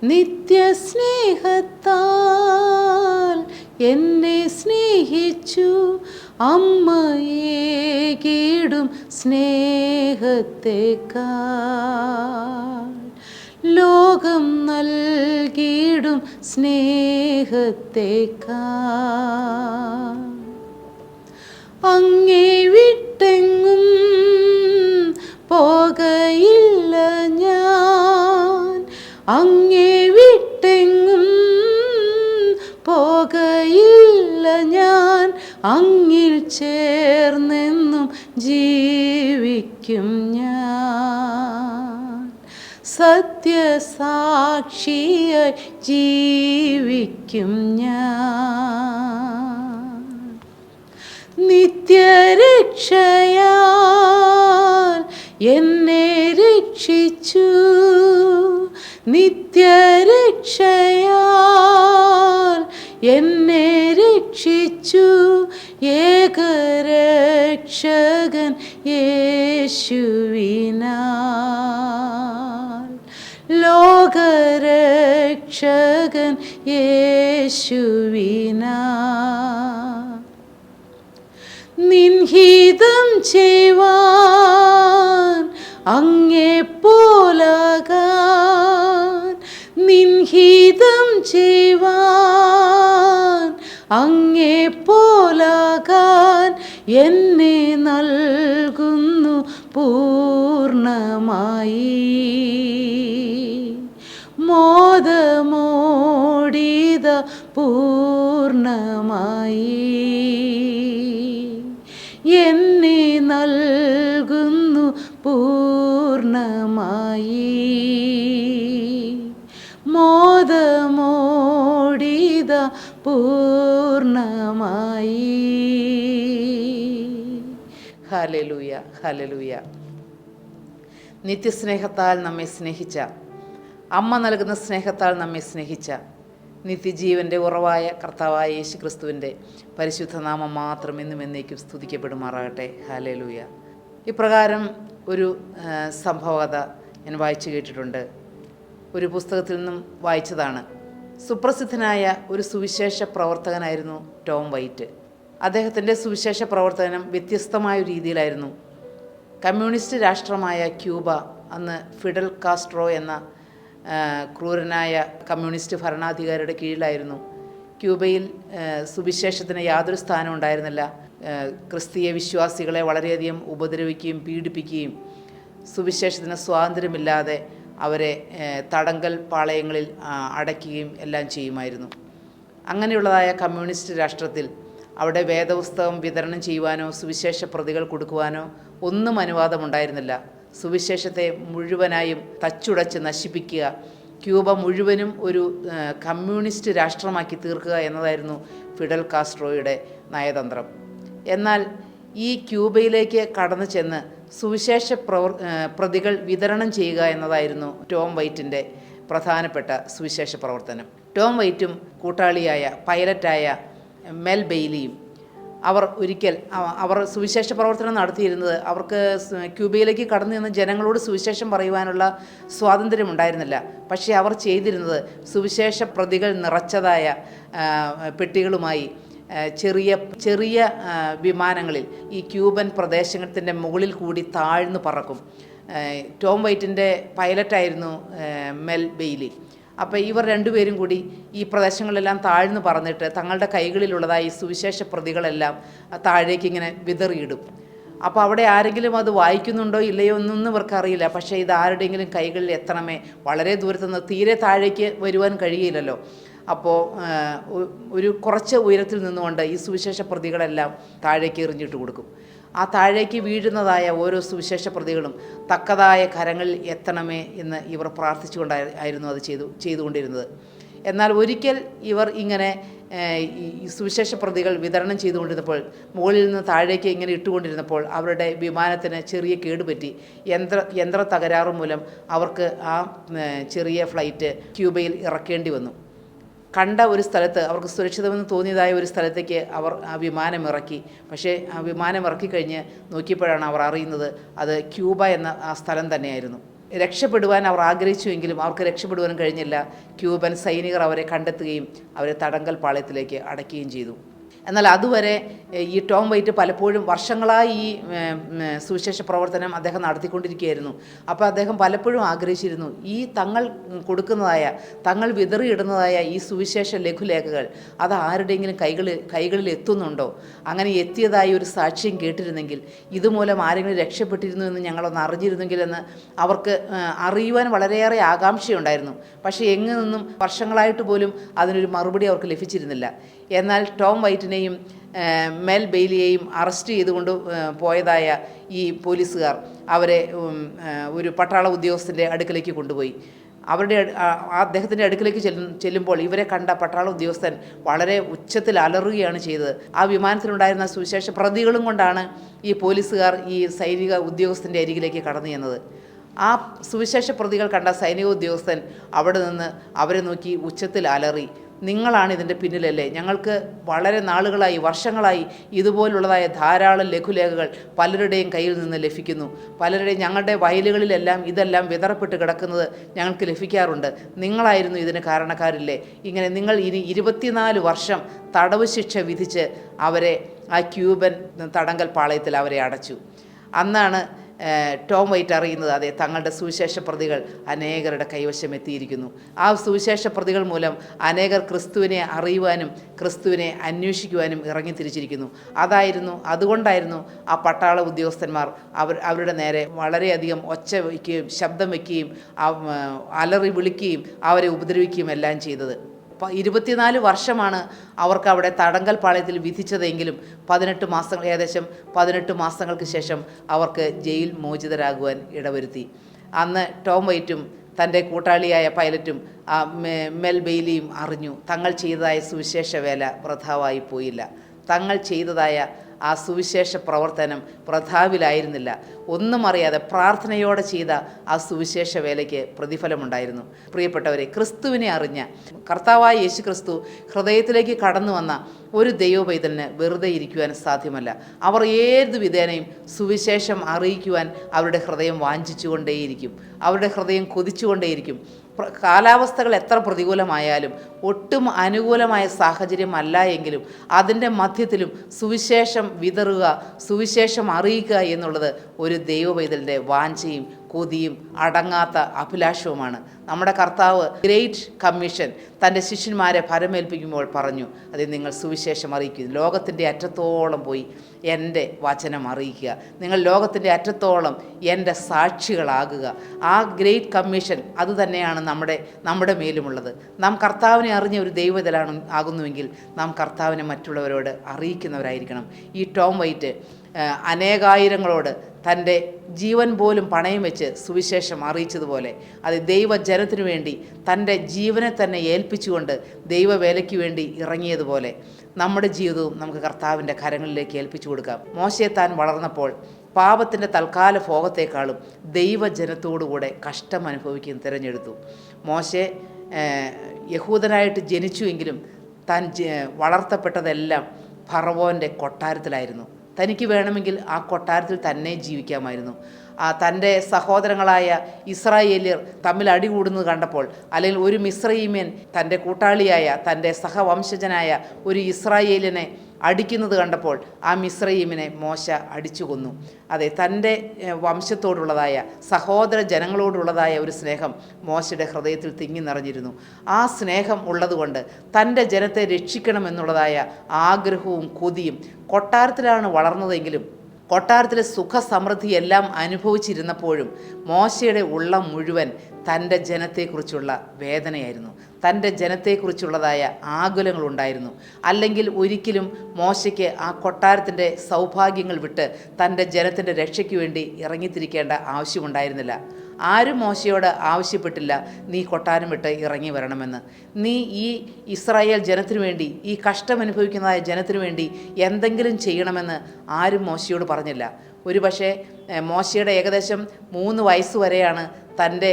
നിത്യസ്നേഹത്താൽ എന്നെ സ്നേഹിച്ചു അമ്മയേകിടും സ്നേഹത്തേക്കാൾ ലോകം നൽകിടും സ്നേഹത്തേക്കാൾ അങ്ങേ വിട്ടെങ്ങും പോകയില്ല ഞാൻ, അങ്ങേ വിട്ടെങ്ങും പോകയില്ല ഞാൻ, അങ്ങിൽ ചേർന്നെന്നും ജീവിക്കും ഞാൻ, സത്യസാക്ഷിയായി ജീവിക്കും ഞാൻ. നിത്യരക്ഷയാൽ എന്നെ രക്ഷിച്ചു, നിത്യരക്ഷയാൽ എന്നെ രക്ഷിച്ചു ഏകരക്ഷകൻ യേശുവിനാൽ, ലോകരക്ഷകൻ യേശുവിനാൽ. നിൻഹിതം ചെയ്യുവാൻ അങ്ങേപ്പോലാകാൻ, നിൻഹിതം ചെയ്യുവാൻ അങ്ങേപ്പോലാകാൻ എന്നെ നൽകുന്നു പൂർണ്ണമായി. മോദമോടിത പൂർണ്ണമായി എന്നെ നൽകുന്നു പൂർണ്ണമായി. മോദമോടിത പൂർണ്ണമായി. Hallelujah, hallelujah. നിത്യസ്നേഹത്താൽ നമ്മെ സ്നേഹിച്ച, അമ്മ നൽകുന്ന സ്നേഹത്താൽ നമ്മെ സ്നേഹിച്ച നിത്യജീവൻ്റെ ഉറവായ കർത്താവായ യേശു ക്രിസ്തുവിൻ്റെ പരിശുദ്ധ നാമം മാത്രം എന്നും എന്നേക്കും സ്തുതിക്കപ്പെടുമാറാകട്ടെ. ഹല്ലേലൂയ. ഇപ്രകാരം ഒരു സംഭവകഥ ഞാൻ വായിച്ചു കേട്ടിട്ടുണ്ട്. ഒരു പുസ്തകത്തിൽ നിന്നും വായിച്ചതാണ്. സുപ്രസിദ്ധനായ ഒരു സുവിശേഷ പ്രവർത്തകനായിരുന്നു ടോം വൈറ്റ്. അദ്ദേഹത്തിൻ്റെ സുവിശേഷ പ്രവർത്തനം വ്യത്യസ്തമായ രീതിയിലായിരുന്നു. കമ്മ്യൂണിസ്റ്റ് രാഷ്ട്രമായ ക്യൂബ, അന്ന് ഫിഡൽ കാസ്ട്രോ എന്ന ക്രൂരനായ കമ്മ്യൂണിസ്റ്റ് ഭരണാധികാരിയുടെ കീഴിലായിരുന്നു. ക്യൂബയിൽ സുവിശേഷത്തിന് യാതൊരു സ്ഥാനവും ഉണ്ടായിരുന്നില്ല. ക്രിസ്തീയ വിശ്വാസികളെ വളരെയധികം ഉപദ്രവിക്കുകയും പീഡിപ്പിക്കുകയും സുവിശേഷത്തിന് സ്വാതന്ത്ര്യമില്ലാതെ അവരെ തടങ്കൽ പാളയങ്ങളിൽ അടയ്ക്കുകയും എല്ലാം ചെയ്യുമായിരുന്നു. അങ്ങനെയുള്ളതായ കമ്മ്യൂണിസ്റ്റ് രാഷ്ട്രത്തിൽ അവിടെ വേദപുസ്തകം വിതരണം ചെയ്യുവാനോ സുവിശേഷ പ്രതികൾ കൊടുക്കുവാനോ ഒന്നും അനുവാദമുണ്ടായിരുന്നില്ല. സുവിശേഷത്തെ മുഴുവനായും തച്ചുടച്ച് നശിപ്പിക്കുക, ക്യൂബ മുഴുവനും ഒരു കമ്മ്യൂണിസ്റ്റ് രാഷ്ട്രമാക്കി തീർക്കുക എന്നതായിരുന്നു ഫിഡൽ കാസ്ട്രോയുടെ നയതന്ത്രം. എന്നാൽ ഈ ക്യൂബയിലേക്ക് കടന്നു ചെന്ന് സുവിശേഷ പ്രതികൾ വിതരണം ചെയ്യുക എന്നതായിരുന്നു ടോം വൈറ്റിൻ്റെ പ്രധാനപ്പെട്ട സുവിശേഷ പ്രവർത്തനം. ടോം വൈറ്റും കൂട്ടാളിയായ പൈലറ്റായ മെൽ ബെയ്ലിയും അവർ സുവിശേഷ പ്രവർത്തനം നടത്തിയിരുന്നത്, അവർക്ക് ക്യൂബയിലേക്ക് കടന്നു ചെന്ന് ജനങ്ങളോട് സുവിശേഷം പറയുവാനുള്ള സ്വാതന്ത്ര്യമുണ്ടായിരുന്നില്ല. പക്ഷേ അവർ ചെയ്തിരുന്നത് സുവിശേഷ പ്രതികൾ നിറച്ചതായ പെട്ടികളുമായി ചെറിയ വിമാനങ്ങളിൽ ഈ ക്യൂബൻ പ്രദേശത്തിൻ്റെ മുകളിൽ കൂടി താഴ്ന്നു പറക്കും. ടോം വൈറ്റിൻ്റെ പൈലറ്റായിരുന്നു മെൽ ബെയ്ലി. അപ്പോൾ ഇവർ രണ്ടുപേരും കൂടി ഈ പ്രദേശങ്ങളെല്ലാം താഴ്ന്നു പറന്നിട്ട് തങ്ങളുടെ കൈകളിലുള്ളതായി സുവിശേഷ പ്രതികളെല്ലാം താഴേക്ക് ഇങ്ങനെ വിതറിയിടും. അപ്പോൾ അവിടെ ആരെങ്കിലും അത് വായിക്കുന്നുണ്ടോ ഇല്ലയോ എന്നൊന്നും ഇവർക്കറിയില്ല. പക്ഷേ ഇത് ആരുടെയെങ്കിലും കൈകളിൽ എത്തണമേ, വളരെ ദൂരത്തുനിന്ന് തീരെ താഴേക്ക് വരുവാൻ കഴിയില്ലല്ലോ. അപ്പോൾ ഒരു കുറച്ച് ഉയരത്തിൽ നിന്നുകൊണ്ട് ഈ സുവിശേഷ പ്രതികളെല്ലാം താഴേക്ക് എറിഞ്ഞിട്ട് കൊടുക്കും. ആ താഴേക്ക് വീഴുന്നതായ ഓരോ സുവിശേഷ പ്രതികളും തക്കതായ കരങ്ങളിൽ എത്തണമേ എന്ന് ഇവർ പ്രാർത്ഥിച്ചുകൊണ്ടായിരുന്നു അത് ചെയ്തുകൊണ്ടിരുന്നത്. എന്നാൽ ഒരിക്കൽ ഇവർ ഇങ്ങനെ ഈ സുവിശേഷ പ്രതികൾ വിതരണം ചെയ്തുകൊണ്ടിരുന്നപ്പോൾ, മുകളിൽ നിന്ന് താഴേക്ക് ഇങ്ങനെ ഇട്ടുകൊണ്ടിരുന്നപ്പോൾ അവരുടെ വിമാനത്തിന് ചെറിയ കേടുപറ്റി. യന്ത്ര തകരാറ് മൂലം അവർക്ക് ആ ചെറിയ ഫ്ലൈറ്റ് ക്യൂബയിൽ ഇറക്കേണ്ടി വന്നു. കണ്ട ഒരു സ്ഥലത്ത്, അവർക്ക് സുരക്ഷിതമെന്ന് തോന്നിയതായ ഒരു സ്ഥലത്തേക്ക് അവർ ആ വിമാനം ഇറക്കി. പക്ഷേ ആ വിമാനം ഇറക്കിക്കഴിഞ്ഞ് നോക്കിയപ്പോഴാണ് അവർ അറിയുന്നത് അത് ക്യൂബ എന്ന ആ സ്ഥലം തന്നെയായിരുന്നു. രക്ഷപ്പെടുവാൻ അവർ ആഗ്രഹിച്ചുവെങ്കിലും അവർക്ക് രക്ഷപ്പെടുവാനും കഴിഞ്ഞില്ല. ക്യൂബൻ സൈനികർ അവരെ കണ്ടെത്തുകയും അവരെ തടങ്കൽ പാളയത്തിലേക്ക് അടയ്ക്കുകയും ചെയ്തു. എന്നാൽ അതുവരെ ഈ ടോം വൈറ്റ് പലപ്പോഴും വർഷങ്ങളായി ഈ സുവിശേഷ പ്രവർത്തനം അദ്ദേഹം നടത്തിക്കൊണ്ടിരിക്കുകയായിരുന്നു. അപ്പോൾ അദ്ദേഹം പലപ്പോഴും ആഗ്രഹിച്ചിരുന്നു, ഈ തങ്ങൾ കൊടുക്കുന്നതായ, തങ്ങൾ വിതറിയിടുന്നതായ ഈ സുവിശേഷ ലഘുലേഖകൾ അത് ആരുടെയെങ്കിലും കൈകളിൽ എത്തുന്നുണ്ടോ? അങ്ങനെ എത്തിയതായി ഒരു സാക്ഷ്യം കേട്ടിരുന്നെങ്കിൽ, ഇതുമൂലം ആരെങ്കിലും രക്ഷപ്പെട്ടിരുന്നു എന്ന് ഞങ്ങളൊന്ന് അറിഞ്ഞിരുന്നെങ്കിലെന്ന് അവർക്ക് അറിയുവാൻ വളരെയേറെ ആകാംക്ഷയുണ്ടായിരുന്നു. പക്ഷേ എങ്ങു നിന്നും വർഷങ്ങളായിട്ട് പോലും അതിനൊരു മറുപടി അവർക്ക് ലഭിച്ചിരുന്നില്ല. എന്നാൽ ടോം വൈറ്റിനെയും മെൽ ബെയ്ലിയെയും അറസ്റ്റ് ചെയ്തുകൊണ്ട് പോയതായ ഈ പോലീസുകാർ അവരെ ഒരു പട്ടാള ഉദ്യോഗസ്ഥൻ്റെ അടുക്കലേക്ക് കൊണ്ടുപോയി. അദ്ദേഹത്തിൻ്റെ അടുക്കലേക്ക് ചെല്ലുമ്പോൾ ഇവരെ കണ്ട പട്ടാള ഉദ്യോഗസ്ഥൻ വളരെ ഉച്ചത്തിൽ അലറുകയാണ് ചെയ്തത്. ആ വിമാനത്തിലുണ്ടായിരുന്ന സുവിശേഷ പ്രതികളും കൊണ്ടാണ് ഈ പോലീസുകാർ ഈ സൈനിക ഉദ്യോഗസ്ഥൻ്റെ അരികിലേക്ക് കടന്നു ചെന്നത്. ആ സുവിശേഷ പ്രതികൾ കണ്ട സൈനിക ഉദ്യോഗസ്ഥൻ അവിടെ നിന്ന് അവരെ നോക്കി ഉച്ചത്തിൽ അലറി, നിങ്ങളാണ് ഇതിൻ്റെ പിന്നിലല്ലേ? ഞങ്ങൾക്ക് വളരെ നാളുകളായി, വർഷങ്ങളായി ഇതുപോലുള്ളതായ ധാരാളം ലഘുലേഖകൾ പലരുടെയും കയ്യിൽ നിന്ന് ലഭിക്കുന്നു. ഞങ്ങളുടെ വയലുകളിലെല്ലാം ഇതെല്ലാം വിതറപ്പെട്ട് കിടക്കുന്നത് ഞങ്ങൾക്ക് ലഭിക്കാറുണ്ട്. നിങ്ങളായിരുന്നു ഇതിന് കാരണക്കാരില്ലേ? ഇങ്ങനെ നിങ്ങൾ ഇനി 24 വർഷം തടവ് ശിക്ഷ വിധിച്ച് അവരെ ആ ക്യൂബൻ തടങ്കൽ പാളയത്തിൽ അവരെ അടച്ചു. അന്നാണ് ടോം വൈറ്റ് അറിയുന്നത്, അതെ, തങ്ങളുടെ സുവിശേഷ പ്രതികൾ അനേകരുടെ കൈവശം എത്തിയിരിക്കുന്നു. ആ സുവിശേഷ പ്രതികൾ മൂലം അനേകർ ക്രിസ്തുവിനെ അറിയുവാനും ക്രിസ്തുവിനെ അന്വേഷിക്കുവാനും ഇറങ്ങിത്തിരിച്ചിരിക്കുന്നു. അതുകൊണ്ടായിരുന്നു ആ പട്ടാള ഉദ്യോഗസ്ഥന്മാർ അവരുടെ നേരെ വളരെയധികം ഒച്ച വയ്ക്കുകയും ശബ്ദം വയ്ക്കുകയും അലറി വിളിക്കുകയും അവരെ ഉപദ്രവിക്കുകയും എല്ലാം ചെയ്തത്. 24 വർഷമാണ് അവർക്ക് അവിടെ തടങ്കൽ പാളയത്തിൽ വിധിച്ചതെങ്കിലും ഏകദേശം 18 മാസങ്ങൾക്ക് ശേഷം അവർക്ക് ജയിൽ മോചിതരാകുവാൻ ഇടവരുത്തി. അന്ന് ടോം വൈറ്റും തൻ്റെ കൂട്ടാളിയായ പൈലറ്റും മെൽ ബെയ്ലിയും അറിഞ്ഞു, തങ്ങൾ ചെയ്തതായ സുവിശേഷ വേല വൃഥാവായി പോയില്ല. തങ്ങൾ ചെയ്തതായ ആ സുവിശേഷ പ്രവർത്തനം വൃഥാവിലായിരുന്നില്ല. ഒന്നും അറിയാതെ പ്രാർത്ഥനയോടെ ചെയ്ത ആ സുവിശേഷ വേലയ്ക്ക് പ്രതിഫലമുണ്ടായിരുന്നു. പ്രിയപ്പെട്ടവരെ, ക്രിസ്തുവിനെ അറിഞ്ഞ കർത്താവായ യേശു ക്രിസ്തു ഹൃദയത്തിലേക്ക് കടന്നു വന്ന ഒരു ദൈവപൈതലിന് വെറുതെ ഇരിക്കുവാൻ സാധ്യമല്ല. അവർ ഏത് വിധേനയും സുവിശേഷം അറിയിക്കുവാൻ അവരുടെ ഹൃദയം വാഞ്ചിച്ചുകൊണ്ടേയിരിക്കും, അവരുടെ ഹൃദയം കൊതിച്ചുകൊണ്ടേയിരിക്കും. കാലാവസ്ഥകൾ എത്ര പ്രതികൂലമായാലും, ഒട്ടും അനുകൂലമായ സാഹചര്യമല്ല എങ്കിലും അതിൻ്റെ മധ്യത്തിലും സുവിശേഷം വിതറുക, സുവിശേഷം അറിയിക്കുക എന്നുള്ളത് ഒരു ദൈവപൈതലിൻ്റെ വാഞ്ചയും കൊതിയും അടങ്ങാത്ത അഭിലാഷവുമാണ്. നമ്മുടെ കർത്താവ് ഗ്രേറ്റ് കമ്മീഷൻ തൻ്റെ ശിഷ്യന്മാരെ ഫലമേൽപ്പിക്കുമ്പോൾ പറഞ്ഞു, അത് നിങ്ങൾ സുവിശേഷം അറിയിക്കുക, ലോകത്തിൻ്റെ അറ്റത്തോളം പോയി എൻ്റെ വചനം അറിയിക്കുക, നിങ്ങൾ ലോകത്തിൻ്റെ അറ്റത്തോളം എൻ്റെ സാക്ഷികളാകുക. ആ ഗ്രേറ്റ് കമ്മീഷൻ അതുതന്നെയാണ് നമ്മുടെ മേലുമുള്ളത്. നാം കർത്താവിനെ അറിഞ്ഞ ഒരു ആകുന്നുവെങ്കിൽ നാം കർത്താവിനെ മറ്റുള്ളവരോട് അറിയിക്കുന്നവരായിരിക്കണം. ഈ ടോം വൈറ്റ് അനേകായിരങ്ങളോട് തൻ്റെ ജീവൻ പോലും പണയം വെച്ച് സുവിശേഷം അറിയിച്ചതുപോലെ, അത് ദൈവജനത്തിനു വേണ്ടി തൻ്റെ ജീവനെ തന്നെ ഏൽപ്പിച്ചുകൊണ്ട് ദൈവവേലയ്ക്ക് വേണ്ടി ഇറങ്ങിയതുപോലെ നമ്മുടെ ജീവിതവും നമുക്ക് കർത്താവിൻ്റെ കരങ്ങളിലേക്ക് ഏൽപ്പിച്ചു കൊടുക്കാം. മോശയെ താൻ വളർന്നപ്പോൾ പാപത്തിൻ്റെ തൽക്കാല ഭോഗത്തെക്കാളും ദൈവജനത്തോടുകൂടെ കഷ്ടം അനുഭവിക്കാൻ തിരഞ്ഞെടുത്തു. മോശെ യഹൂദനായിട്ട് ജനിച്ചുവെങ്കിലും താൻ വളർത്തപ്പെട്ടതെല്ലാം ഫറവോൻ്റെ കൊട്ടാരത്തിലായിരുന്നു. തനിക്ക് വേണമെങ്കിൽ ആ കൊട്ടാരത്തിൽ തന്നെ ജീവിക്കാമായിരുന്നു. തൻ്റെ സഹോദരങ്ങളായ ഇസ്രായേല്യർ തമ്മിൽ അടികൂടുന്നത് കണ്ടപ്പോൾ, അല്ലെങ്കിൽ ഒരു മിസ്രയീമ്യൻ തൻ്റെ കൂട്ടാളിയായ തൻ്റെ സഹവംശജനായ ഒരു ഇസ്രായേലിനെ അടിക്കുന്നത് കണ്ടപ്പോൾ ആ മിസ്രയീമിനെ മോശ അടിച്ചു കൊന്നു. അതെ, തൻ്റെ വംശത്തോടുള്ളതായ സഹോദര ജനങ്ങളോടുള്ളതായ ഒരു സ്നേഹം മോശയുടെ ഹൃദയത്തിൽ തിങ്ങി നിറഞ്ഞിരുന്നു. ആ സ്നേഹം ഉള്ളതുകൊണ്ട് തൻ്റെ ജനത്തെ രക്ഷിക്കണമെന്നുള്ളതായ ആഗ്രഹവും കൊതിയും, കൊട്ടാരത്തിലാണ് വളർന്നതെങ്കിലും കൊട്ടാരത്തിലെ സുഖസമൃദ്ധി എല്ലാം അനുഭവിച്ചിരുന്നപ്പോഴും മോശയുടെ ഉള്ളം മുഴുവൻ തൻ്റെ ജനത്തെക്കുറിച്ചുള്ള വേദനയായിരുന്നു, തൻ്റെ ജനത്തെക്കുറിച്ചുള്ളതായ ആകുലങ്ങളുണ്ടായിരുന്നു. അല്ലെങ്കിൽ ഒരിക്കലും മോശയ്ക്ക് ആ കൊട്ടാരത്തിൻ്റെ സൗഭാഗ്യങ്ങൾ വിട്ട് തൻ്റെ ജനത്തിൻ്റെ രക്ഷയ്ക്ക് വേണ്ടി ഇറങ്ങിത്തിരിക്കേണ്ട ആവശ്യമുണ്ടായിരുന്നില്ല. ആരും മോശയോട് ആവശ്യപ്പെട്ടില്ല, നീ കൊട്ടാരം വിട്ട് ഇറങ്ങി വരണമെന്ന്. നീ ഈ ഇസ്രായേൽ ജനത്തിനു വേണ്ടി, ഈ കഷ്ടമനുഭവിക്കുന്നതായ ജനത്തിനു വേണ്ടി എന്തെങ്കിലും ചെയ്യണമെന്ന് ആരും മോശയോട് പറഞ്ഞില്ല. ഒരു പക്ഷേ മോശയുടെ ഏകദേശം 3 വയസ്സ് വരെയാണ് തൻ്റെ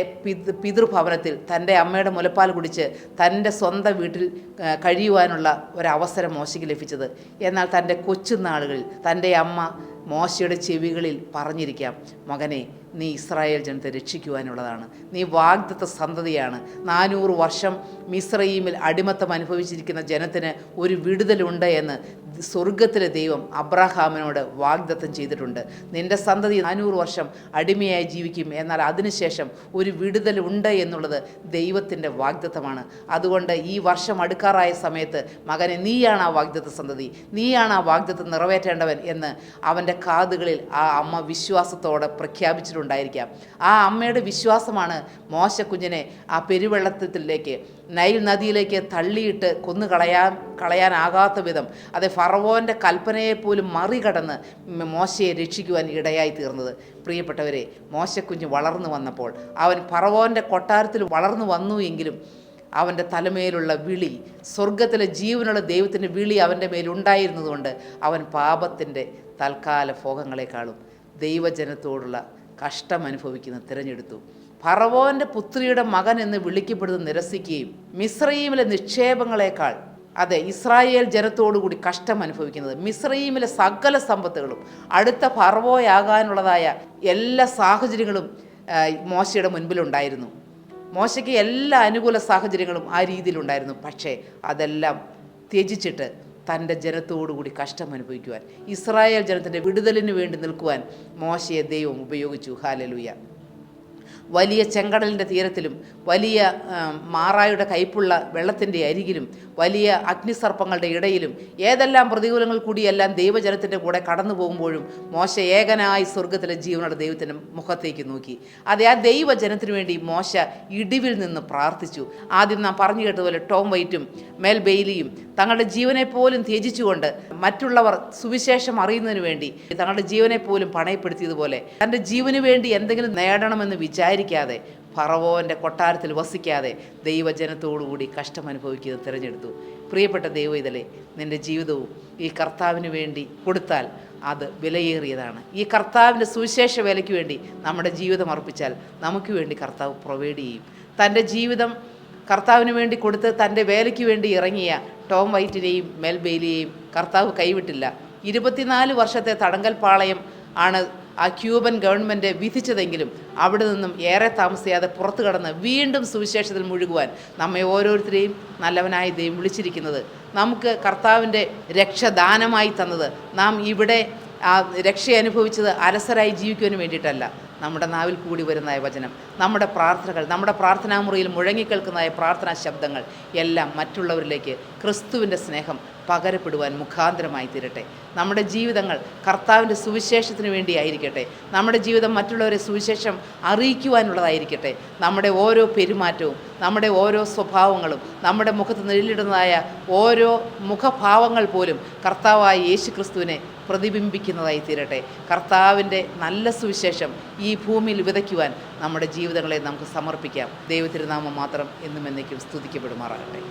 പിതൃഭവനത്തിൽ തൻ്റെ അമ്മയുടെ മുലപ്പാൽ കുടിച്ച് തൻ്റെ സ്വന്തം വീട്ടിൽ കഴിയുവാനുള്ള ഒരവസരം മോശയ്ക്ക് ലഭിച്ചത്. എന്നാൽ തൻ്റെ കൊച്ചുനാളുകളിൽ തൻ്റെ അമ്മ മോശയുടെ ചെവികളിൽ പറഞ്ഞിരിക്കാം, മകനെ, നീ ഇസ്രായേൽ ജനത്തെ രക്ഷിക്കുവാനുള്ളതാണ്, നീ വാഗ്ദത്ത സന്തതിയാണ്, 400 വർഷം മിസ്രയീമിൽ അടിമത്തം അനുഭവിച്ചിരിക്കുന്ന ജനത്തിന് ഒരു വിടുതലുണ്ട് എന്ന് സ്വർഗത്തിലെ ദൈവം അബ്രാഹാമിനോട് വാഗ്ദത്തം ചെയ്തിട്ടുണ്ട്. നിൻ്റെ സന്തതി 400 വർഷം അടിമയായി ജീവിക്കും, എന്നാൽ അതിനുശേഷം ഒരു വിടുതലുണ്ട് എന്നുള്ളത് ദൈവത്തിൻ്റെ വാഗ്ദത്തമാണ്. അതുകൊണ്ട് ഈ വർഷം അടുക്കാറായ സമയത്ത്, മകനെ, നീയാണ് ആ വാഗ്ദത്ത സന്തതി, നീയാണ് ആ വാഗ്ദത്തം നിറവേറ്റേണ്ടവൻ എന്ന് അവൻ്റെ കാതുകളിൽ ആ അമ്മ വിശ്വാസത്തോടെ പ്രഖ്യാപിച്ചിട്ടുണ്ടായിരിക്കാം. ആ അമ്മയുടെ വിശ്വാസമാണ് മോശക്കുഞ്ഞിനെ ആ പെരുവെള്ളത്തിലേക്ക്, നൈൽ നദിയിലേക്ക് തള്ളിയിട്ട് കളയാനാകാത്ത വിധം, അത് ഫറവോൻ്റെ കൽപ്പനയെപ്പോലും മറികടന്ന് മോശയെ രക്ഷിക്കുവാൻ ഇടയായി തീർന്നത്. പ്രിയപ്പെട്ടവരെ, മോശക്കുഞ്ഞ് വളർന്നു വന്നപ്പോൾ അവൻ ഫറവോൻ്റെ കൊട്ടാരത്തിൽ വളർന്നു വന്നു എങ്കിലും അവൻ്റെ തലമേലുള്ള വിളി, സ്വർഗത്തിലെ ജീവനുള്ള ദൈവത്തിൻ്റെ വിളി അവൻ്റെ മേലുണ്ടായിരുന്നതുകൊണ്ട് അവൻ പാപത്തിൻ്റെ തൽക്കാല ഭോഗങ്ങളെക്കാളും ദൈവജനത്തോടുള്ള കഷ്ടം അനുഭവിക്കുന്നത് തിരഞ്ഞെടുത്തു. ഫറവോൻ്റെ പുത്രിയുടെ മകൻ എന്ന് വിളിക്കപ്പെടുന്നത് നിരസിക്കുകയും മിസ്രയീമിലെ നിക്ഷേപങ്ങളെക്കാൾ, അതെ, ഇസ്രായേൽ ജനത്തോടുകൂടി കഷ്ടം അനുഭവിക്കുന്നത്, മിസ്രയീമിലെ സകല സമ്പത്തുകളും, അടുത്ത ഫറവോയാകാനുള്ളതായ എല്ലാ സാഹചര്യങ്ങളും മോശയുടെ മുൻപിലുണ്ടായിരുന്നു. മോശയ്ക്ക് എല്ലാ അനുകൂല സാഹചര്യങ്ങളും ആ രീതിയിലുണ്ടായിരുന്നു. പക്ഷേ അതെല്ലാം ത്യജിച്ചിട്ട് തൻ്റെ ജനത്തോടുകൂടി കഷ്ടം അനുഭവിക്കുവാൻ, ഇസ്രായേൽ ജനത്തിൻ്റെ വിടുതലിന് വേണ്ടി നിൽക്കുവാൻ മോശയെ ദൈവം ഉപയോഗിച്ചു. ഹല്ലേലൂയ. വലിയ ചെങ്കടലിൻ്റെ തീരത്തിലും വലിയ മാറായുടെ കയ്പുള്ള വെള്ളത്തിൻ്റെ അരികിലും വലിയ അഗ്നിസർപ്പങ്ങളുടെ ഇടയിലും ഏതെല്ലാം പ്രതികൂലങ്ങൾ കൂടിയെല്ലാം ദൈവജനത്തിൻ്റെ കൂടെ കടന്നു പോകുമ്പോഴും മോശ ഏകനായി സ്വർഗത്തിലെ ജീവനുള്ള ദൈവത്തിൻ്റെ മുഖത്തേക്ക് നോക്കി. അതെ, ആ ദൈവജനത്തിനു വേണ്ടി മോശ ഇടിവിൽ നിന്ന് പ്രാർത്ഥിച്ചു. ആദ്യം നാം പറഞ്ഞു കേട്ടതുപോലെ ടോം വൈറ്റും മെൽ ബെയ്ലിയും തങ്ങളുടെ ജീവനെ പോലും ത്യജിച്ചുകൊണ്ട് മറ്റുള്ളവർ സുവിശേഷം അറിയുന്നതിന് വേണ്ടി തങ്ങളുടെ ജീവനെ പോലും പണയപ്പെടുത്തിയതുപോലെ തൻ്റെ ജീവന് വേണ്ടി എന്തെങ്കിലും നേടണമെന്ന് വിചാരിക്കാതെ, ഫറവോൻ്റെ കൊട്ടാരത്തിൽ വസിക്കാതെ ദൈവജനത്തോടുകൂടി കഷ്ടം അനുഭവിക്കുന്നത് തിരഞ്ഞെടുത്തു. പ്രിയപ്പെട്ട ദൈവഇതലേ, നിൻ്റെ ജീവിതവും ഈ കർത്താവിന് വേണ്ടി കൊടുത്താൽ അത് വിലയേറിയതാണ്. ഈ കർത്താവിൻ്റെ സുവിശേഷ വേലയ്ക്ക് വേണ്ടി നമ്മുടെ ജീവിതം അർപ്പിച്ചാൽ നമുക്ക് വേണ്ടി കർത്താവ് പ്രൊവൈഡ് ചെയ്യും. തൻ്റെ ജീവിതം കർത്താവിന് വേണ്ടി കൊടുത്ത് തൻ്റെ വേലയ്ക്ക് വേണ്ടി ഇറങ്ങിയ ടോം വൈറ്റിനെയും മെൽ ബെയ്ലിയെയും കർത്താവ് കൈവിട്ടില്ല. 24 വർഷത്തെ തടങ്കൽ പാളയം ആണ് ആ ക്യൂബൻ ഗവൺമെൻറ് വിധിച്ചതെങ്കിലും അവിടെ നിന്നും ഏറെ താമസിയാതെ പുറത്തു കടന്ന് വീണ്ടും സുവിശേഷത്തിൽ മുഴുകുവാൻ നമ്മെ ഓരോരുത്തരെയും നല്ലവനായി ദൈവം വിളിച്ചിരിക്കുന്നത്, നമുക്ക് കർത്താവിൻ്റെ രക്ഷദാനമായി തന്നത്, നാം ഇവിടെ ആ രക്ഷ അനുഭവിച്ചത് അലസരായി ജീവിക്കുവാൻ വേണ്ടിയിട്ടല്ല. നമ്മുടെ നാവിൽ കൂടി വരുന്നതായ വചനം, നമ്മുടെ പ്രാർത്ഥനകൾ, നമ്മുടെ പ്രാർത്ഥനാമുറിയിൽ മുഴങ്ങിക്കേൾക്കുന്നതായ പ്രാർത്ഥനാ ശബ്ദങ്ങൾ എല്ലാം മറ്റുള്ളവരിലേക്ക് ക്രിസ്തുവിൻ്റെ സ്നേഹം പകരപ്പെടുവാൻ മുഖാന്തരമായി തീരട്ടെ. നമ്മുടെ ജീവിതങ്ങൾ കർത്താവിൻ്റെ സുവിശേഷത്തിന് വേണ്ടിയായിരിക്കട്ടെ. നമ്മുടെ ജീവിതം മറ്റുള്ളവരെ സുവിശേഷം അറിയിക്കുവാനുള്ളതായിരിക്കട്ടെ. നമ്മുടെ ഓരോ പെരുമാറ്റവും, നമ്മുടെ ഓരോ സ്വഭാവങ്ങളും, നമ്മുടെ മുഖത്ത് നേരിടുന്നതായ ഓരോ മുഖഭാവങ്ങൾ പോലും കർത്താവായ യേശു ക്രിസ്തുവിനെ പ്രതിബിംബിക്കുന്നതായി തീരട്ടെ. കർത്താവിൻ്റെ നല്ല സുവിശേഷം ഈ ഭൂമിയിൽ വിതയ്ക്കുവാൻ നമ്മുടെ ജീവിതങ്ങളെ നമുക്ക് സമർപ്പിക്കാം. ദൈവത്തിരുനാമം മാത്രം എന്നും എന്നേക്കും സ്തുതിക്കപ്പെടുമാറാകട്ടെ.